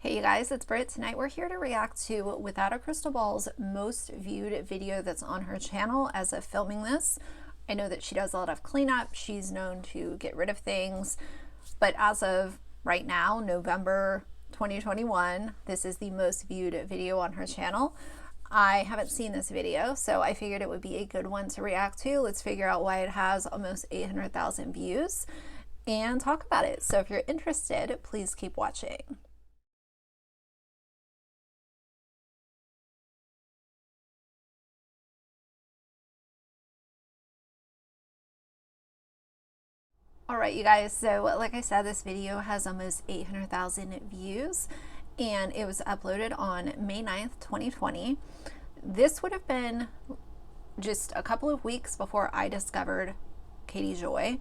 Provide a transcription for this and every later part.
Hey you guys, it's Britt. Tonight we're here to react to Without a Crystal Ball's most viewed video that's on her channel as of filming this. I know that she does a lot of cleanup. She's known to get rid of things, but as of right now, November 2021, this is the most viewed video on her channel. I haven't seen this video, so I figured it would be a good one to react to. Let's figure out why it has almost 800,000 views and talk about it. So if you're interested, please keep watching. All right, you guys, so like I said, this video has almost 800,000 views and it was uploaded on May 9th, 2020. This would have been just a couple of weeks before I discovered Katie Joy.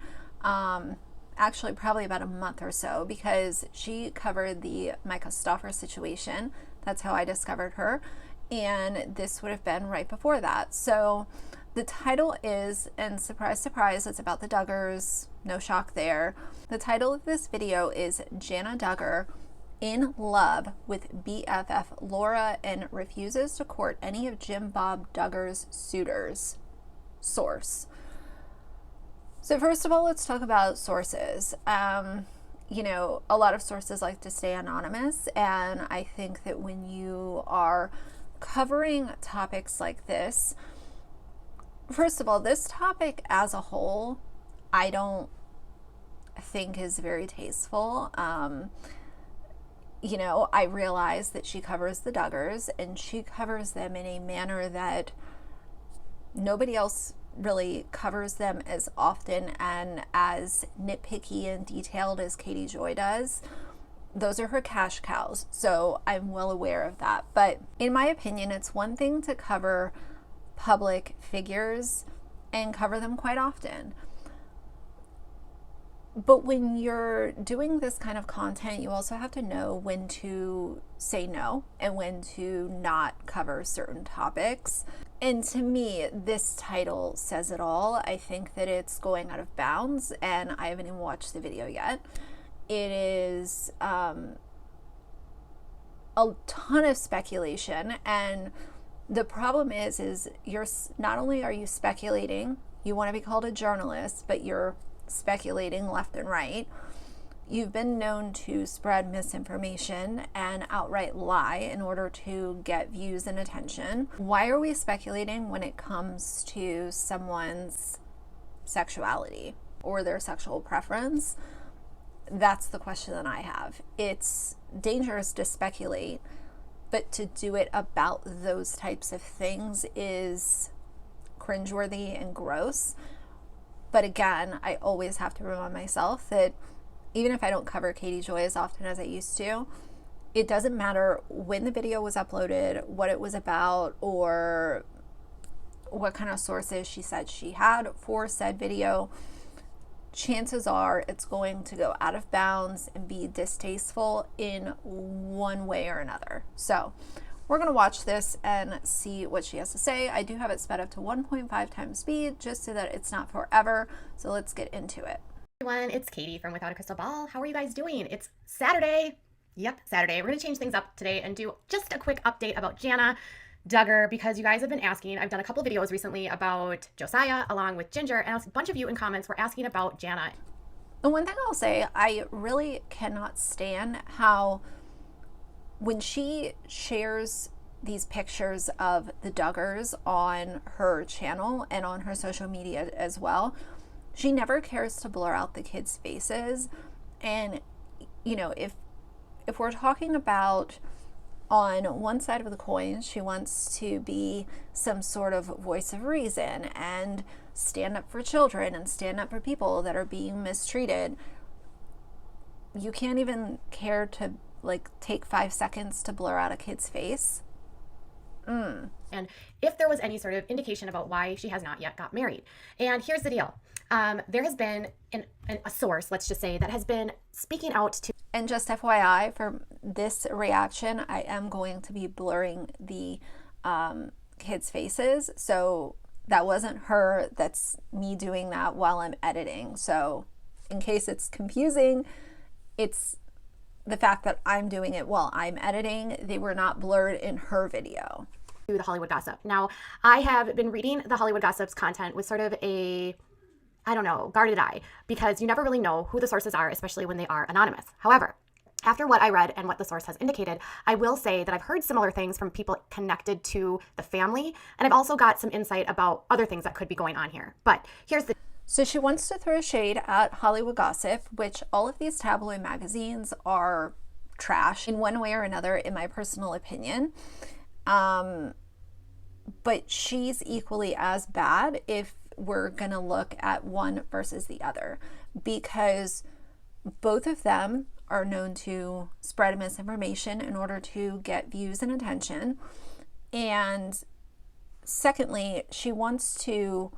Actually, probably about a month or so, because she covered the Micah Stauffer situation. That's how I discovered her. And this would have been right before that. So the title is, and surprise, surprise, it's about the Duggars. No shock there. The title of this video is Jana Duggar in love with BFF Laura and refuses to court any of Jim Bob Duggar's suitors. Source. So first of all, let's talk about sources. You know, a lot of sources like to stay anonymous, and I think that when you are covering topics like this, first of all, this topic as a whole, I don't think is very tasteful. You know, I realize that she covers the Duggars and she covers them in a manner that nobody else really covers them as often and as nitpicky and detailed as Katie Joy does. Those are her cash cows, so I'm well aware of that. But in my opinion, it's one thing to cover public figures and cover them quite often. But when you're doing this kind of content, you also have to know when to say no and when to not cover certain topics. And to me, this title says it all. I think that it's going out of bounds, and I haven't even watched the video yet. It is a ton of speculation, and the problem is you're not only are you speculating, you want to be called a journalist, but you're speculating left and right. You've been known to spread misinformation and outright lie in order to get views and attention. Why are we speculating when it comes to someone's sexuality or their sexual preference? That's the question that I have. It's dangerous to speculate, but to do it about those types of things is cringeworthy and gross. But again, I always have to remind myself that even if I don't cover Katie Joy as often as I used to, it doesn't matter when the video was uploaded, what it was about, or what kind of sources she said she had for said video. Chances are it's going to go out of bounds and be distasteful in one way or another. So we're going to watch this and see what she has to say. I do have it sped up to 1.5 times speed just so that it's not forever. So let's get into it. Everyone, it's Katie from Without a Crystal Ball. How are you guys doing? It's Saturday. Yep, Saturday. We're going to change things up today and do just a quick update about Jana Duggar, because you guys have been asking. I've done a couple videos recently about Josiah along with Ginger, and a bunch of you in comments were asking about Jana. The one thing I'll say, I really cannot stand how when she shares these pictures of the Duggars on her channel and on her social media as well, she never cares to blur out the kids' faces. And, you know, if we're talking about on one side of the coin, she wants to be some sort of voice of reason and stand up for children and stand up for people that are being mistreated. You can't even care to like take 5 seconds to blur out a kid's face. And if there was any sort of indication about why she has not yet got married. And here's the deal. There has been a source, let's just say, that has been speaking out to... And just FYI, for this reaction, I am going to be blurring the kids' faces. So that wasn't her, that's me doing that while I'm editing. So in case it's confusing, it's the fact that I'm doing it while I'm editing, they were not blurred in her video. The Hollywood gossip. Now, I have been reading the Hollywood gossip's content with sort of a, I don't know, guarded eye, because you never really know who the sources are, especially when they are anonymous. However, after what I read and what the source has indicated, I will say that I've heard similar things from people connected to the family, and I've also got some insight about other things that could be going on here. But here's the... So she wants to throw shade at Hollywood gossip, which all of these tabloid magazines are trash in one way or another, in my personal opinion. But she's equally as bad if we're going to look at one versus the other, because both of them are known to spread misinformation in order to get views and attention. And secondly, she wants to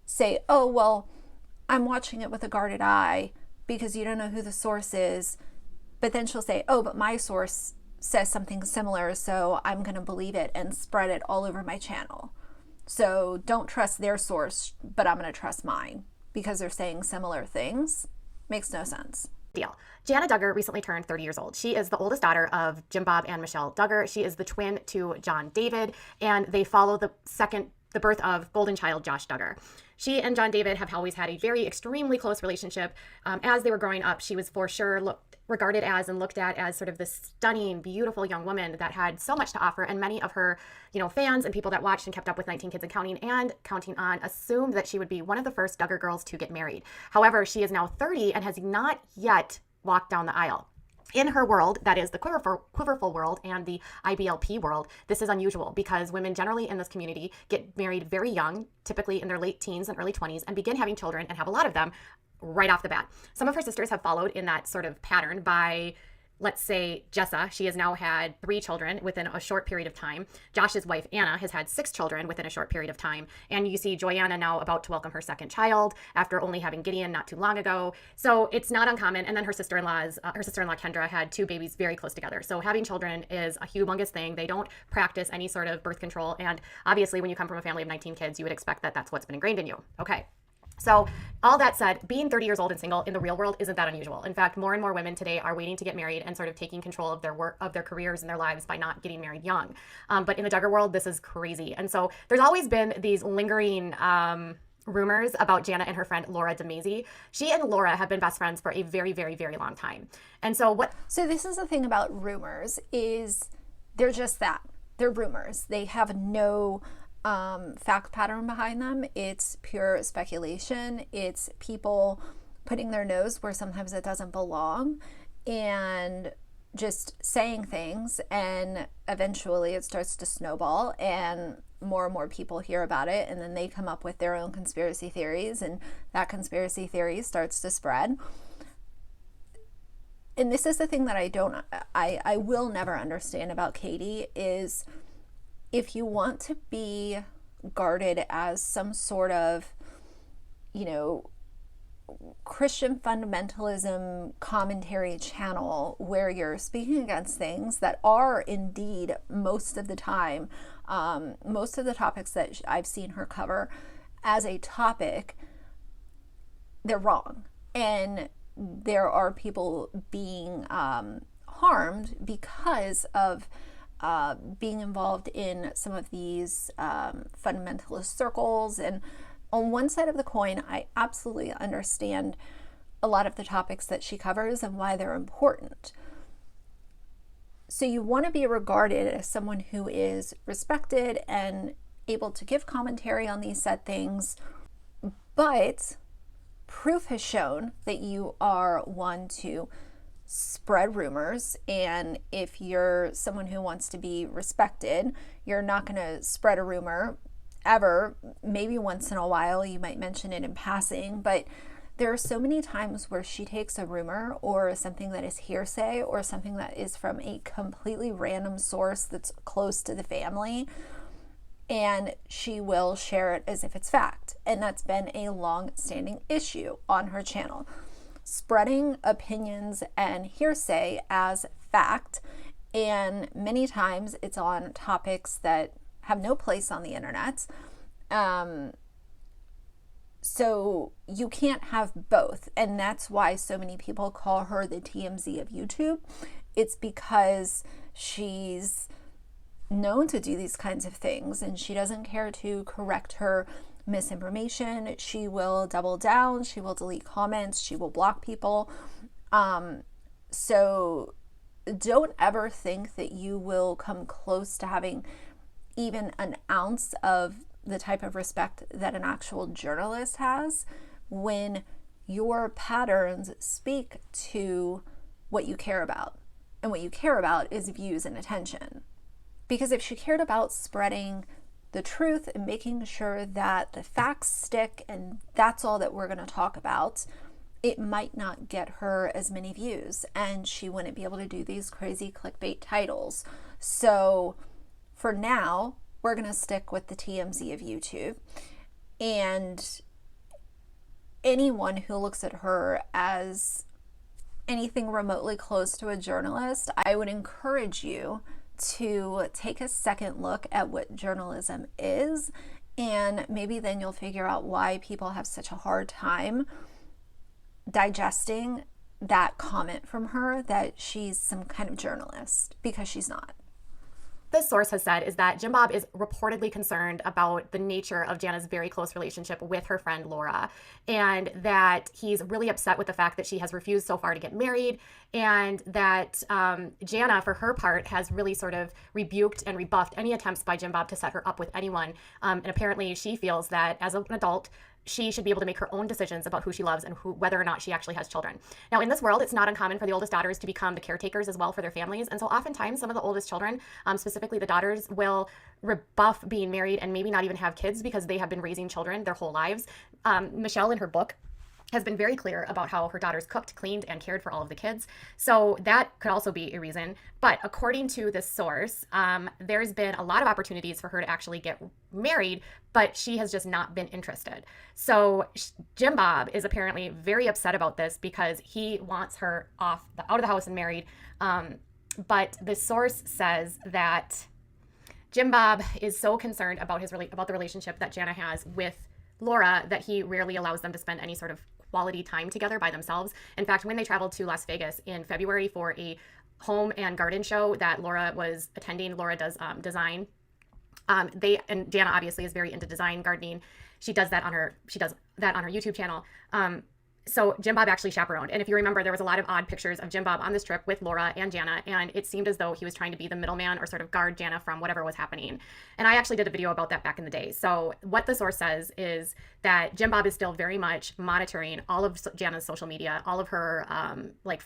say, oh, well, I'm watching it with a guarded eye because you don't know who the source is. But then she'll say, oh, but my source says something similar, so I'm going to believe it and spread it all over my channel. So don't trust their source, but I'm going to trust mine because they're saying similar things. Makes no sense. Deal. Jana Duggar recently turned 30 years old. She is the oldest daughter of Jim Bob and Michelle Duggar. She is the twin to John David, and they follow the birth of golden child Josh Duggar. She and John David have always had a very extremely close relationship. As they were growing up, she was for sure regarded as and looked at as sort of this stunning, beautiful young woman that had so much to offer. And many of her, fans and people that watched and kept up with 19 Kids and Counting on assumed that she would be one of the first Duggar girls to get married. However, she is now 30 and has not yet walked down the aisle. In her world, that is the Quiverful world and the IBLP world, this is unusual because women generally in this community get married very young, typically in their late teens and early 20s, and begin having children and have a lot of them right off the bat. Some of her sisters have followed in that sort of pattern by, let's say, Jessa. She has now had 3 children within a short period of time. Josh's wife, Anna, has had 6 children within a short period of time. And you see Joanna now about to welcome her second child after only having Gideon not too long ago. So it's not uncommon. And then her sister-in-law Kendra had 2 babies very close together. So having children is a humongous thing. They don't practice any sort of birth control. And obviously, when you come from a family of 19 kids, you would expect that that's what's been ingrained in you. Okay. So all that said, being 30 years old and single in the real world isn't that unusual. In fact, more and more women today are waiting to get married and sort of taking control of their work, of their careers and their lives by not getting married young. But in the Duggar world, this is crazy. And so there's always been these lingering rumors about Jana and her friend Laura DeMazy. She and Laura have been best friends for a very, very, very long time. And so So this is the thing about rumors, is they're just that. They're rumors. They have no fact pattern behind them. It's pure speculation. It's people putting their nose where sometimes it doesn't belong and just saying things, and eventually it starts to snowball and more people hear about it, and then they come up with their own conspiracy theories, and that conspiracy theory starts to spread. And this is the thing that I will never understand about Katie is, if you want to be guarded as some sort of, Christian fundamentalism commentary channel where you're speaking against things that are indeed most of the time, most of the topics that I've seen her cover as a topic, they're wrong. And there are people being harmed because of being involved in some of these fundamentalist circles. And on one side of the coin, I absolutely understand a lot of the topics that she covers and why they're important. So you want to be regarded as someone who is respected and able to give commentary on these said things, but proof has shown that you are one to spread rumors, and if you're someone who wants to be respected, you're not going to spread a rumor ever. Maybe once in a while you might mention it in passing, but there are so many times where she takes a rumor or something that is hearsay or something that is from a completely random source that's close to the family, and she will share it as if it's fact. And that's been a long-standing issue on her channel. Spreading opinions and hearsay as fact, and many times it's on topics that have no place on the internet. So you can't have both, and that's why so many people call her the TMZ of YouTube, it's because she's known to do these kinds of things and she doesn't care to correct her misinformation. She will double down, she will delete comments, she will block people. So don't ever think that you will come close to having even an ounce of the type of respect that an actual journalist has when your patterns speak to what you care about. And what you care about is views and attention. Because if she cared about spreading the truth and making sure that the facts stick and that's all that we're going to talk about, it might not get her as many views and she wouldn't be able to do these crazy clickbait titles. So for now, we're going to stick with the TMZ of YouTube. And anyone who looks at her as anything remotely close to a journalist, I would encourage you to take a second look at what journalism is, and maybe then you'll figure out why people have such a hard time digesting that comment from her that she's some kind of journalist, because she's not. This source has said is that Jim Bob is reportedly concerned about the nature of Jana's very close relationship with her friend Laura, and that he's really upset with the fact that she has refused so far to get married, and that Jana, for her part, has really sort of rebuked and rebuffed any attempts by Jim Bob to set her up with anyone. And apparently she feels that as an adult, she should be able to make her own decisions about who she loves and whether or not she actually has children. Now, in this world, it's not uncommon for the oldest daughters to become the caretakers as well for their families. And so oftentimes some of the oldest children, specifically the daughters, will rebuff being married and maybe not even have kids because they have been raising children their whole lives. Michelle, in her book, has been very clear about how her daughters cooked, cleaned, and cared for all of the kids. So that could also be a reason. But according to this source, there's been a lot of opportunities for her to actually get married, but she has just not been interested. So Jim Bob is apparently very upset about this because he wants her out of the house and married. But the source says that Jim Bob is so concerned about about the relationship that Jana has with Laura that he rarely allows them to spend any sort of quality time together by themselves. In fact, when they traveled to Las Vegas in February for a home and garden show that Laura was attending, Laura does design. And Jana obviously is very into design, gardening. She does that on her YouTube channel. So Jim Bob actually chaperoned. And if you remember, there was a lot of odd pictures of Jim Bob on this trip with Laura and Jana, and it seemed as though he was trying to be the middleman or sort of guard Jana from whatever was happening. And I actually did a video about that back in the day. So what the source says is that Jim Bob is still very much monitoring all of Jana's social media, all of her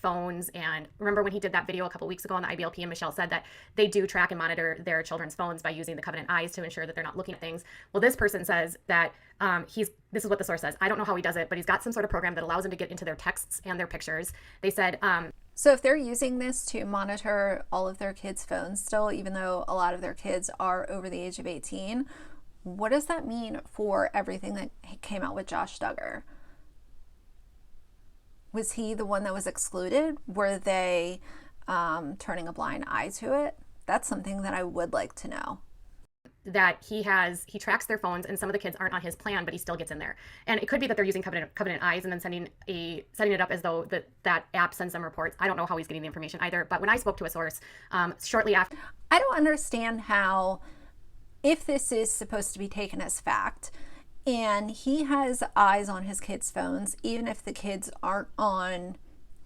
phones. And remember when he did that video a couple weeks ago on the IBLP, and Michelle said that they do track and monitor their children's phones by using the Covenant eyes to ensure that they're not looking at things. Well, this person says that this is what the source says. I don't know how he does it, but he's got some sort of program that allows him to get into their texts and their pictures. They said, so if they're using this to monitor all of their kids' phones still, even though a lot of their kids are over the age of 18, what does that mean for everything that came out with Josh Duggar? Was he the one that was excluded? Were they turning a blind eye to it? That's something that I would like to know. That he tracks their phones, and some of the kids aren't on his plan, but he still gets in there. And it could be that they're using Covenant eyes and then setting it up as though that app sends them reports. I don't know how he's getting the information either. But when I spoke to a source shortly after, I don't understand how, if this is supposed to be taken as fact, and he has eyes on his kids' phones, even if the kids aren't on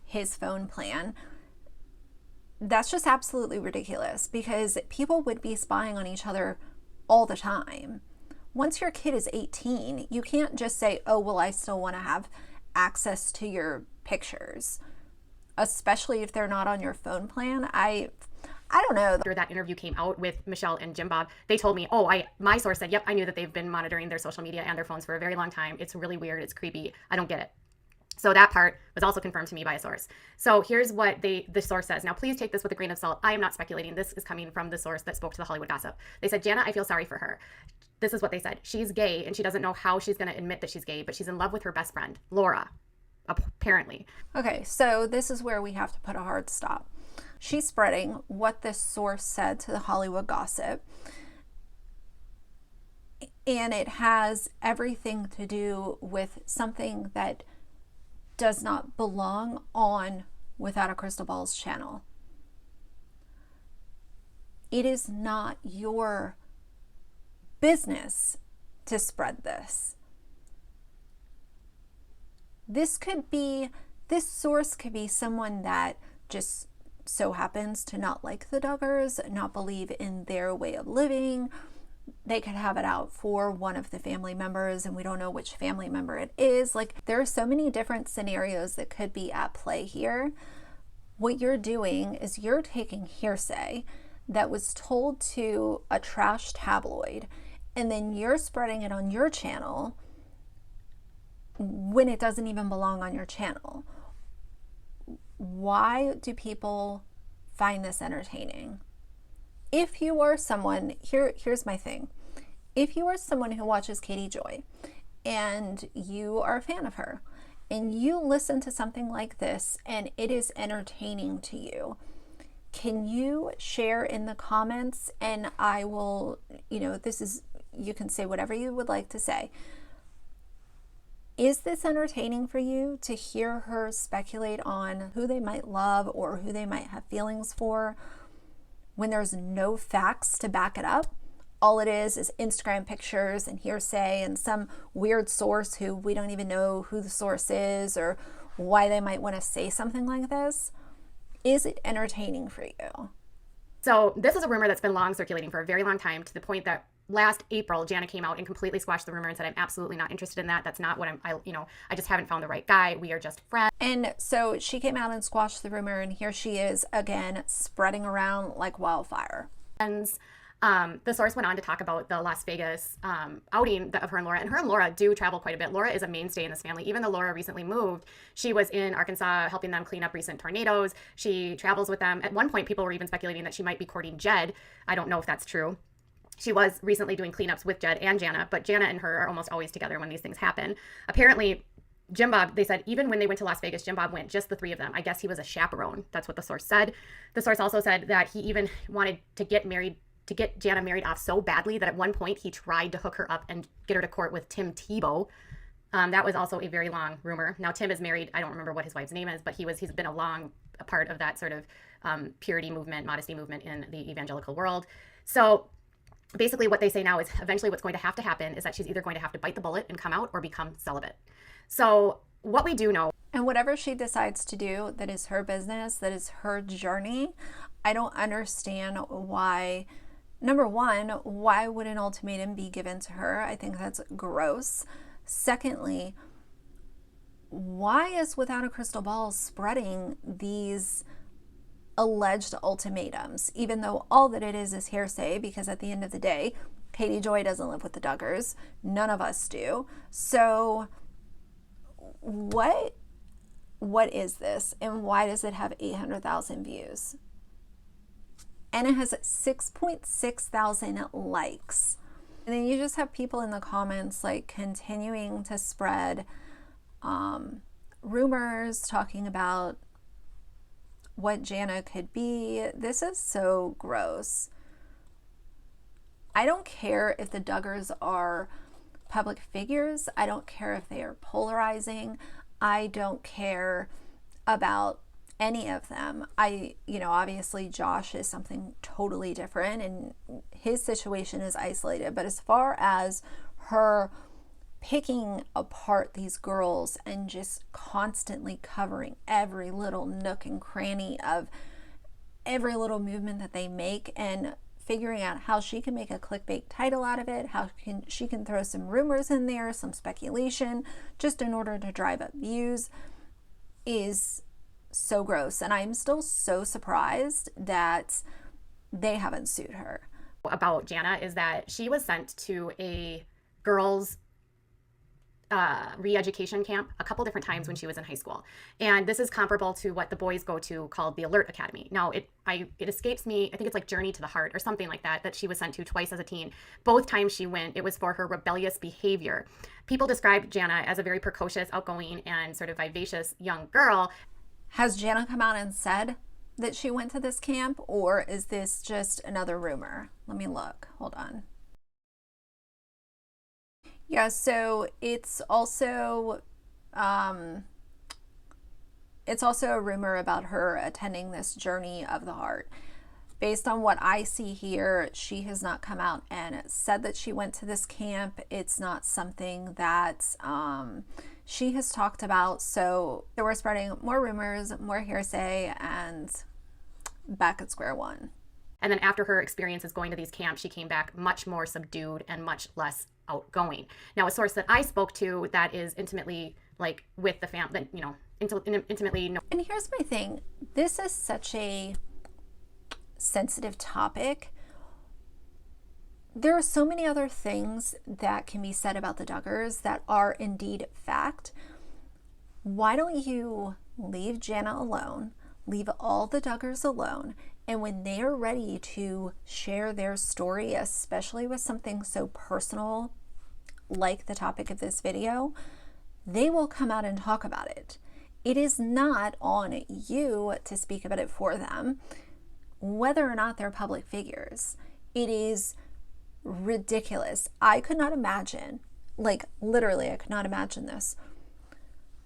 his phone plan, that's just absolutely ridiculous, because people would be spying on each other all the time. Once your kid is 18, you can't just say, oh, well, I still want to have access to your pictures, especially if they're not on your phone plan. I don't know. After that interview came out with Michelle and Jim Bob, they told me, my source said, yep, I knew that they've been monitoring their social media and their phones for a very long time. It's really weird. It's creepy. I don't get it. So that part was also confirmed to me by a source. So here's what the source says. Now, please take this with a grain of salt. I am not speculating. This is coming from the source that spoke to the Hollywood Gossip. They said, Jana, I feel sorry for her. This is what they said. She's gay, and she doesn't know how she's going to admit that she's gay, but she's in love with her best friend, Laura, apparently. Okay, so this is where we have to put a hard stop. She's spreading what this source said to the Hollywood Gossip, and it has everything to do with something that does not belong on Without a Crystal Ball's channel. It is not your business to spread this. This source could be someone that just so happens to not like the Duggars, not believe in their way of living. They could have it out for one of the family members, and we don't know which family member it is. Like, there are so many different scenarios that could be at play here. What you're doing is you're taking hearsay that was told to a trash tabloid, and then you're spreading it on your channel when it doesn't even belong on your channel. Why do people find this entertaining? If you are someone, here's my thing. If you are someone who watches Katie Joy and you are a fan of her and you listen to something like this and it is entertaining to you, can you share in the comments? And I will, you can say whatever you would like to say. Is this entertaining for you to hear her speculate on who they might love or who they might have feelings for when there's no facts to back it up? All it is Instagram pictures and hearsay and some weird source who we don't even know who the source is or why they might want to say something like this. Is it entertaining for you? So this is a rumor that's been long circulating for a very long time, to the point that last April, Jana came out and completely squashed the rumor and said, I'm absolutely not interested in that. That's not what I just haven't found the right guy. We are just friends. And so she came out and squashed the rumor, and here she is again, spreading around like wildfire. The source went on to talk about the Las Vegas outing of her and Laura. And her and Laura do travel quite a bit. Laura is a mainstay in this family. Even though Laura recently moved, she was in Arkansas helping them clean up recent tornadoes. She travels with them. At one point, people were even speculating that she might be courting Jed. I don't know if that's true. She was recently doing cleanups with Jed and Jana, but Jana and her are almost always together when these things happen. Apparently, Jim Bob, they said even when they went to Las Vegas, Jim Bob went, just the three of them. I guess he was a chaperone. That's what the source said. The source also said that he even wanted to get Jana married off so badly that at one point he tried to hook her up and get her to court with Tim Tebow. That was also a very long rumor. Now Tim is married. I don't remember what his wife's name is, but he's been a part of that sort of purity movement, modesty movement in the evangelical world. So basically what they say now is eventually what's going to happen is that she's either going to have to bite the bullet and come out or become celibate. So what we do know, and whatever she decides to do, that is her business, that is her journey. I don't understand why. Number one, why would an ultimatum be given to her? I think that's gross. Secondly, why is Without a Crystal Ball spreading these alleged ultimatums, even though all that it is hearsay? Because at the end of the day, Katie Joy doesn't live with the Duggars. None of us do. So what is this, and why does it have 800,000 views? And it has 6.6 thousand likes. And then you just have people in the comments like continuing to spread rumors, talking about what Jana could be. This is so gross. I don't care if the Duggars are public figures. I don't care if they are polarizing. I don't care about any of them. Obviously Josh is something totally different and his situation is isolated. But as far as her picking apart these girls and just constantly covering every little nook and cranny of every little movement that they make and figuring out how she can make a clickbait title out of it, she can throw some rumors in there, some speculation, just in order to drive up views, is so gross. And I'm still so surprised that they haven't sued her. About Jana is that she was sent to a girls' re-education camp a couple different times when she was in high school. And this is comparable to what the boys go to called the Alert Academy. Now, it escapes me, I think it's like Journey to the Heart or something like that she was sent to twice as a teen. Both times she went, it was for her rebellious behavior. People described Jana as a very precocious, outgoing, and sort of vivacious young girl. Has Jana come out and said that she went to this camp, or is this just another rumor? Let me look. Hold on. Yeah, so it's also a rumor about her attending this Journey of the Heart. based on what I see here, she has not come out and said that she went to this camp. It's not something that she has talked about. So we're spreading more rumors, more hearsay, and back at square one. And then after her experiences going to these camps, she came back much more subdued and much less outgoing. Now, a source that I spoke to that is intimately like with the family, you know, intimately. And here's my thing. This is such a sensitive topic. There are so many other things that can be said about the Duggars that are indeed fact. Why don't you leave Jana alone, leave all the Duggars alone, and when they are ready to share their story, especially with something so personal like the topic of this video, they will come out and talk about it. It is not on you to speak about it for them, whether or not they're public figures. It is ridiculous. I could not imagine, like literally I could not imagine this,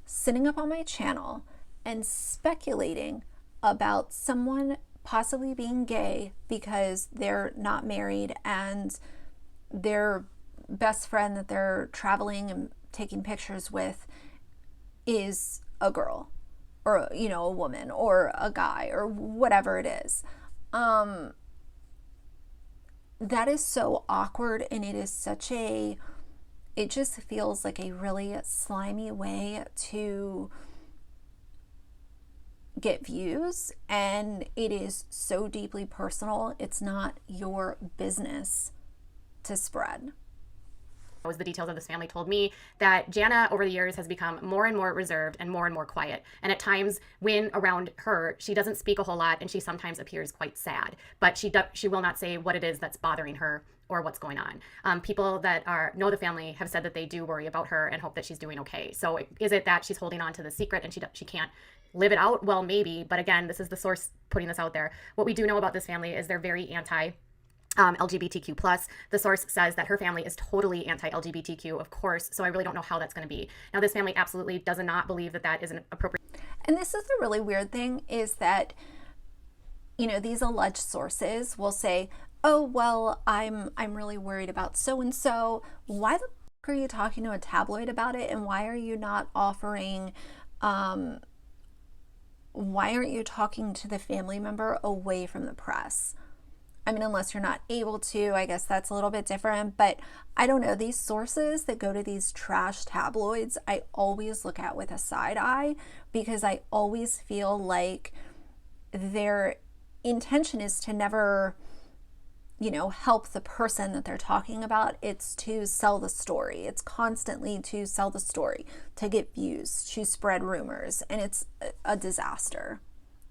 sitting up on my channel and speculating about someone possibly being gay because they're not married and their best friend that they're traveling and taking pictures with is a girl or, you know, a woman or a guy or whatever it is. That is so awkward, and it is such a, it just feels like a really slimy way to get views, and it is so deeply personal. It's not your business to spread. Was the details of this family told me that Jana over the years has become more and more reserved and more quiet. And at times when around her, she doesn't speak a whole lot and she sometimes appears quite sad, but she will not say what it is that's bothering her or what's going on. People that know the family have said that they do worry about her and hope that she's doing okay. So is it that she's holding on to the secret and she can't live it out? Well, maybe, but again, this is the source putting this out there. What we do know about this family is they're very anti LGBTQ plus. The source says that her family is totally anti-LGBTQ, of course, so I really don't know how that's going to be. Now, this family absolutely does not believe that that is an appropriate. And this is the really weird thing, is that, you know, these alleged sources will say, oh, well, I'm really worried about so-and-so. Why the fuck are you talking to a tabloid about it? And why are you not offering, why aren't you talking to the family member away from the press? I mean, unless you're not able to, I guess that's a little bit different, but I don't know. These sources that go to these trash tabloids, I always look at with a side eye, because I always feel like their intention is to never, you know, help the person that they're talking about. It's to sell the story. It's constantly to sell the story, to get views, to spread rumors, and it's a disaster.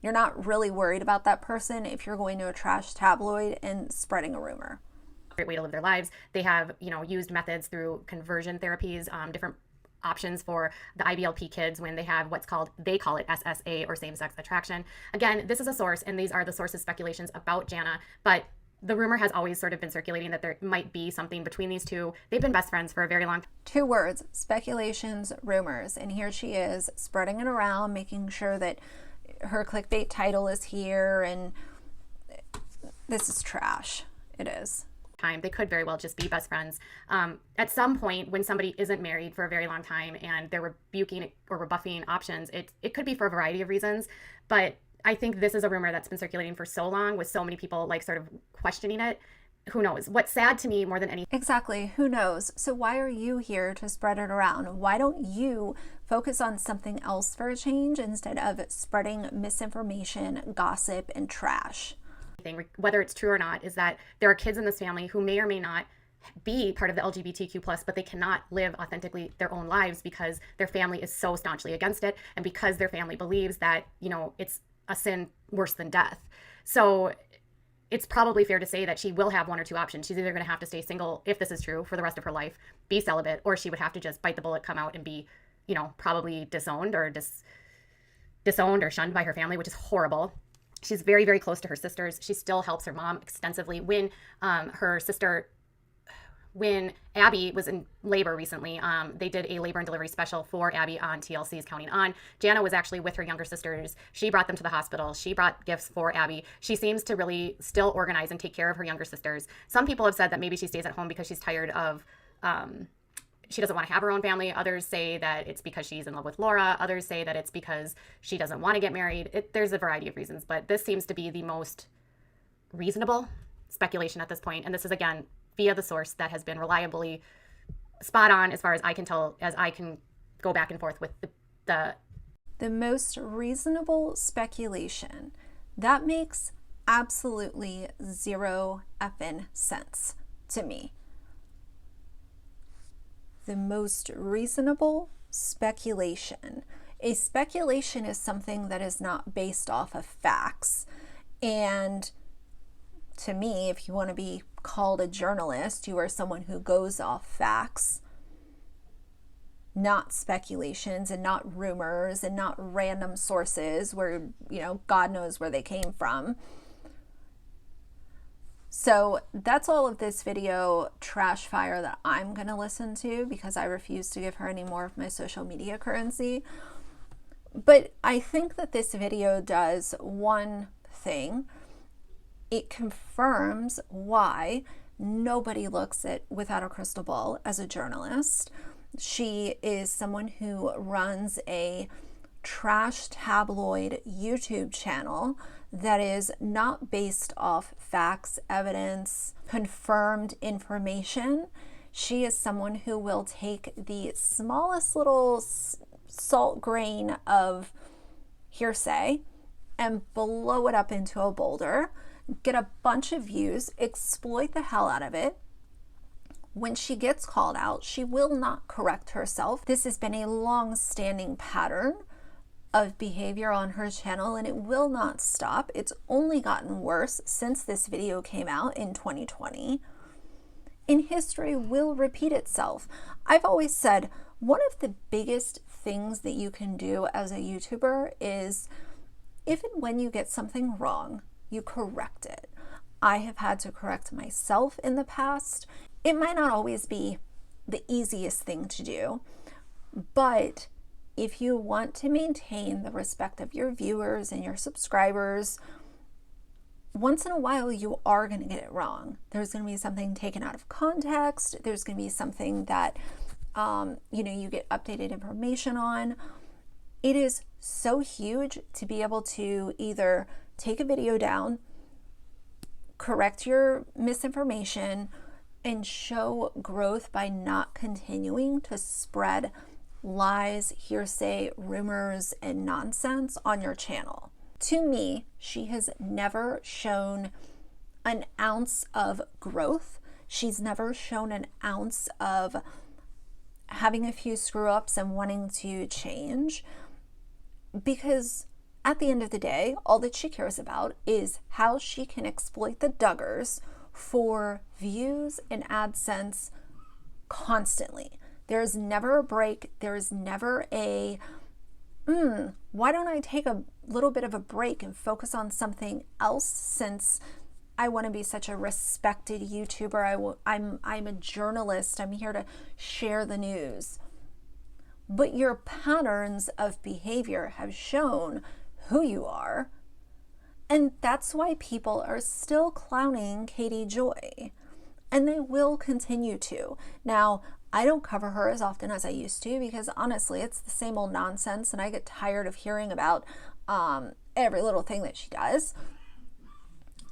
You're not really worried about that person if you're going to a trash tabloid and spreading a rumor. Great way to live their lives. They have, you know, used methods through conversion therapies, different options for the IBLP kids when they have what's called, they call it SSA, or same-sex attraction. Again, this is a source, and these are the sources' speculations about Jana, but the rumor has always sort of been circulating that there might be something between these two. They've been best friends for a very long time. 2 words: speculations, rumors. And here she is spreading it around, making sure that her clickbait title is here, and this is trash. It is. They could very well just be best friends. At some point, when somebody isn't married for a very long time and they're rebuking or rebuffing options, it could be for a variety of reasons. But I think this is a rumor that's been circulating for so long, with so many people like sort of questioning it. Who knows? What's sad to me more than anything. Exactly. Who knows? So why are you here to spread it around? Why don't you focus on something else for a change instead of spreading misinformation, gossip, and trash? Whether it's true or not, is that there are kids in this family who may or may not be part of the LGBTQ plus, but they cannot live authentically their own lives because their family is so staunchly against it, and because their family believes that, you know, it's a sin worse than death. So it's probably fair to say that she will have one or two options. She's either going to have to stay single, if this is true, for the rest of her life, be celibate, or she would have to just bite the bullet, come out, and be, you know, probably disowned or disowned or shunned by her family, which is horrible. She's very, very close to her sisters. She still helps her mom extensively. When her sister, when Abby was in labor recently, they did a labor and delivery special for Abby on TLC's Counting On. Jana was actually with her younger sisters. She brought them to the hospital. She brought gifts for Abby. She seems to really still organize and take care of her younger sisters. Some people have said that maybe she stays at home because she's tired of, she doesn't want to have her own family. Others say that it's because she's in love with Laura. Others say that it's because she doesn't want to get married. There's a variety of reasons, but this seems to be the most reasonable speculation at this point. And this is, again, via the source that has been reliably spot on as far as I can tell, as I can go back and forth with the most reasonable speculation. That makes absolutely zero effing sense to me. The most reasonable speculation. A speculation is something that is not based off of facts. And to me, if you want to be called a journalist, you are someone who goes off facts, not speculations and not rumors and not random sources where, God knows where they came from. So that's all of this video trash fire that I'm going to listen to because I refuse to give her any more of my social media currency. But I think that this video does one thing. It confirms why nobody looks at Without a Crystal Ball as a journalist. She is someone who runs a trash tabloid YouTube channel that is not based off facts, evidence, confirmed information. She is someone who will take the smallest little salt grain of hearsay and blow it up into a boulder, get a bunch of views, exploit the hell out of it. When she gets called out, she will not correct herself. This has been a long-standing pattern of behavior on her channel, and it will not stop. It's only gotten worse since this video came out in 2020. And history will repeat itself. I've always said one of the biggest things that you can do as a YouTuber is if and when you get something wrong, you correct it. I have had to correct myself in the past. It might not always be the easiest thing to do, but if you want to maintain the respect of your viewers and your subscribers, once in a while you are going to get it wrong. There's going to be something taken out of context. There's going to be something that you get updated information on. It is so huge to be able to either take a video down, correct your misinformation, and show growth by not continuing to spread lies, hearsay, rumors, and nonsense on your channel. To me, she has never shown an ounce of growth. She's never shown an ounce of having a few screw-ups and wanting to change, because at the end of the day, all that she cares about is how she can exploit the Duggars for views and AdSense constantly. There's never a break. There's never a, why don't I take a little bit of a break and focus on something else since I want to be such a respected YouTuber. I'm a journalist. I'm here to share the news. But your patterns of behavior have shown who you are. And that's why people are still clowning Katie Joy. And they will continue to. Now, I don't cover her as often as I used to because honestly, it's the same old nonsense and I get tired of hearing about every little thing that she does.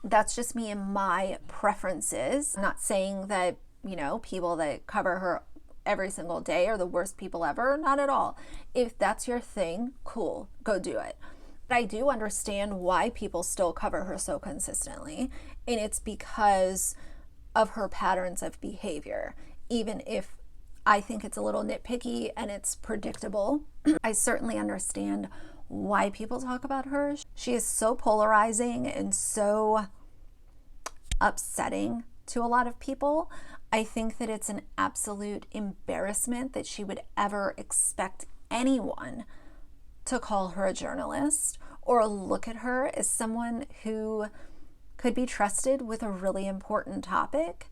That's just me and my preferences. I'm not saying that, people that cover her every single day are the worst people ever. Not at all. If that's your thing, cool, go do it. But I do understand why people still cover her so consistently. And it's because of her patterns of behavior. Even if I think it's a little nitpicky and it's predictable, I certainly understand why people talk about her. She is so polarizing and so upsetting to a lot of people. I think that it's an absolute embarrassment that she would ever expect anyone to call her a journalist or look at her as someone who could be trusted with a really important topic.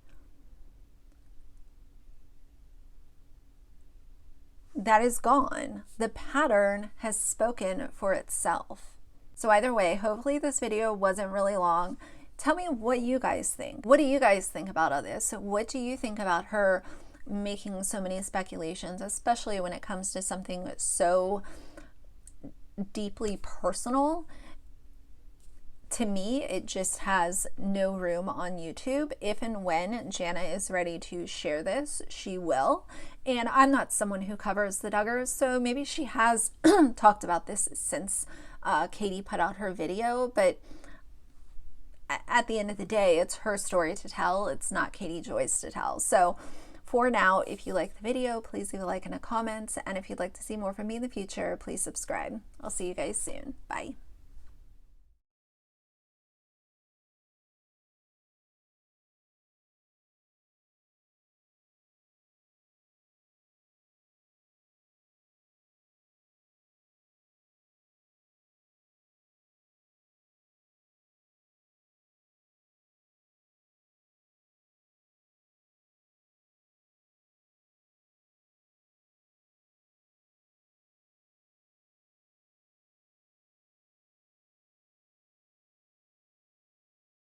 that is gone. The pattern has spoken for itself. So either way, hopefully this video wasn't really long. Tell me what you guys think. What do you guys think about all this? What do you think about her making so many speculations, especially when it comes to something so deeply personal? To me, it just has no room on YouTube. If and when Jana is ready to share this, she will. And I'm not someone who covers the Duggars, so maybe she has talked about this since Katie put out her video, but at the end of the day, it's her story to tell. It's not Katie Joy's to tell. So for now, if you like the video, please leave a like and a comment. And if you'd like to see more from me in the future, please subscribe. I'll see you guys soon. Bye.